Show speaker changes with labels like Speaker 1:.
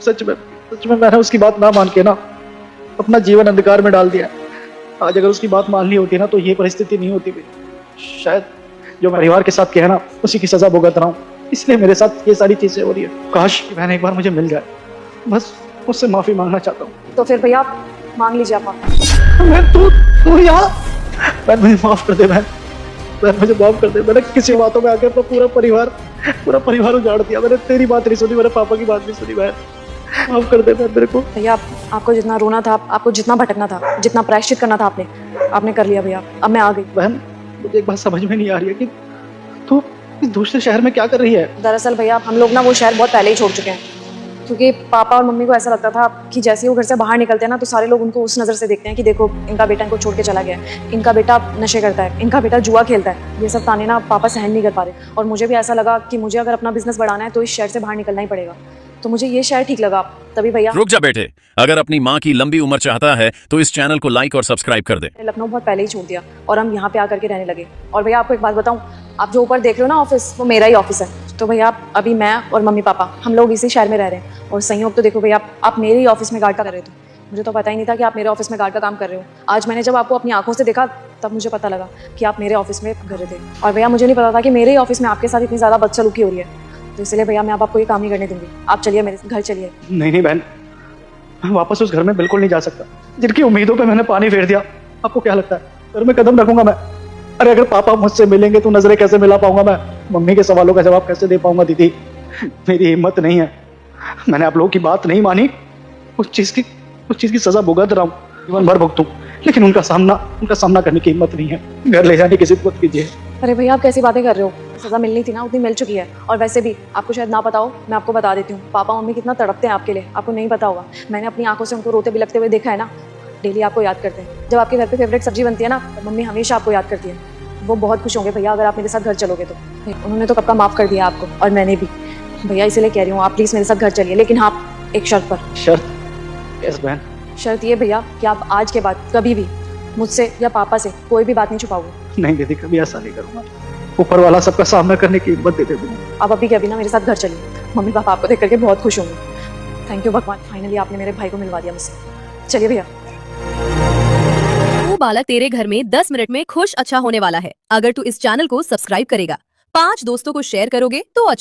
Speaker 1: सच में मैंने उसकी बात ना मान के ना अपना जीवन अंधकार में डाल दिया। आज अगर उसकी बात मान ली होती ना तो ये परिस्थिति नहीं होती मेरी। शायद जो मैं परिवार के साथ किया ना उसी की सजा भुगत रहा हूँ, इसलिए मेरे साथ ये सारी चीजें हो रही है। काश कि बहन एक बार मुझे मिल जाए, बस उससे माफी मांगना चाहता हूँ।
Speaker 2: तो फिर भैया आप मांग लीजिए आप माफी।
Speaker 1: मैं तू यहाँ बहन मुझे माफ कर दे बहन, मुझे माफ कर दे। मैंने किसी बातों में आके अपना पूरा परिवार उजाड़ दिया। मैंने तेरी बात नहीं सुनी, मेरे पापा की बात नहीं सुनी। बहन माफ कर दे बहन मेरे को।
Speaker 2: भैया आपको जितना रोना था, आपको जितना भटकना था, जितना प्रायश्चित करना था आपने कर लिया भैया। अब मैं आ गई।
Speaker 1: बहन मुझे एक बात समझ में नहीं आ रही है कि तू इस दूसरे शहर में क्या कर रही है।
Speaker 2: दरअसल भैया हम लोग ना वो शहर बहुत पहले ही छोड़ चुके हैं, क्योंकि पापा और मम्मी को ऐसा लगता था कि जैसे ही वो घर से बाहर निकलते हैं ना तो सारे लोग उनको उस नज़र से देखते हैं कि देखो इनका बेटा इनको छोड़ के चला गया है, इनका बेटा नशे करता है, इनका बेटा जुआ खेलता है। ये सब ताने ना पापा सहन नहीं कर पा रहे। और मुझे भी ऐसा लगा कि मुझे अगर अपना बिजनेस बढ़ाना है तो इस शहर से बाहर निकलना ही पड़ेगा। तो मुझे ये शहर ठीक लगा, तभी भैया।
Speaker 3: रुक जा बेटे, अगर अपनी माँ की लंबी उम्र चाहता है तो इस चैनल को लाइक और सब्सक्राइब कर दे।
Speaker 2: लखनऊ बहुत पहले ही छोड़ दिया और हम यहाँ पे आकर के रहने लगे। और भैया आपको एक बात बताऊँ, आप जो ऊपर देख रहे हो ना ऑफिस, वो मेरा ही ऑफिस है। तो भैया अभी मैं और मम्मी पापा हम लोग इसी शहर में रह रहे हैं। और संयोग तो देखो भैया, आप मेरे ही ऑफिस में गार्ड का कर रहे थे। मुझे तो पता ही नहीं था कि आप मेरे ऑफिस में गार्ड का काम कर रहे हो। आज मैंने जब आपको अपनी आंखों से देखा तब मुझे पता लगा कि आप मेरे ऑफिस में कर रहे थे। और भैया मुझे नहीं पता था कि मेरे ही ऑफिस में आपके साथ इतनी ज़्यादा बदसलूकी हो रही है। तो इसलिए भैया मैं आपको ये काम नहीं करने दूंगी। आप चलिए मेरे घर चलिए।
Speaker 1: नहीं बहन, मैं वापस उस घर में बिल्कुल नहीं जा सकता। जिनकी उम्मीदों पे मैंने पानी फेर दिया, आपको क्या लगता है घर में कदम रखूंगा मैं? अरे अगर पापा मुझसे मिलेंगे तो नजरें कैसे मिला पाऊंगा मैं? मम्मी के सवालों का जवाब कैसे दे पाऊंगा? दीदी मेरी हिम्मत नहीं है। मैंने आप लोगों की बात नहीं मानी, उस चीज की सजा भुगत रहा हूँ, जीवन भर भुगतूं, लेकिन उनका सामना करने की हिम्मत नहीं है। घर ले जाने की जिद मत कीजिए।
Speaker 2: अरे भैया आप कैसी बातें कर रहे हो? सज़ा मिलनी थी ना, उतनी मिल चुकी है। और वैसे भी आपको शायद ना पता हो, मैं आपको बता देती हूँ, पापा मम्मी कितना तड़पते हैं आपके लिए, आपको नहीं पता होगा। मैंने अपनी आंखों से उनको रोते बिलखते हुए देखा है ना। डेली आपको याद करते हैं। जब आपके घर पे फेवरेट सब्जी बनती है ना, तो मम्मी हमेशा आपको याद करती है। वो बहुत खुश होंगे भैया अगर आप मेरे साथ घर चलोगे तो। उन्होंने तो कब का माफ़ कर दिया आपको, और मैंने भी। भैया इसीलिए कह रही हूँ, आप प्लीज़ मेरे साथ घर चलिए, लेकिन हाँ एक शर्त पर।
Speaker 1: शर्त? यस बहन।
Speaker 2: शर्त ये भैया कि आप आज के बाद कभी भी मुझसे या पापा से कोई भी बात नहीं छुपाओगे।
Speaker 1: नहीं दीदी, कभी ऐसा नहीं करूंगा। ऊपर वाला सबका सामना करने की हिम्मत दे दे दूंगा।
Speaker 2: आप अभी के अभी ना मेरे साथ घर चलिए। मम्मी पापा आपको देख करके बहुत खुश होंगे। थैंक यू भगवान, फाइनली आपने मेरे भाई को मिलवा दिया मुझसे। चलिए भैया।
Speaker 4: वो बालक तेरे घर में 10 मिनट में खुश अच्छा होने वाला है। अगर तू इस चैनल को सब्सक्राइब करेगा, 5 दोस्तों को शेयर करोगे तो अच्छा।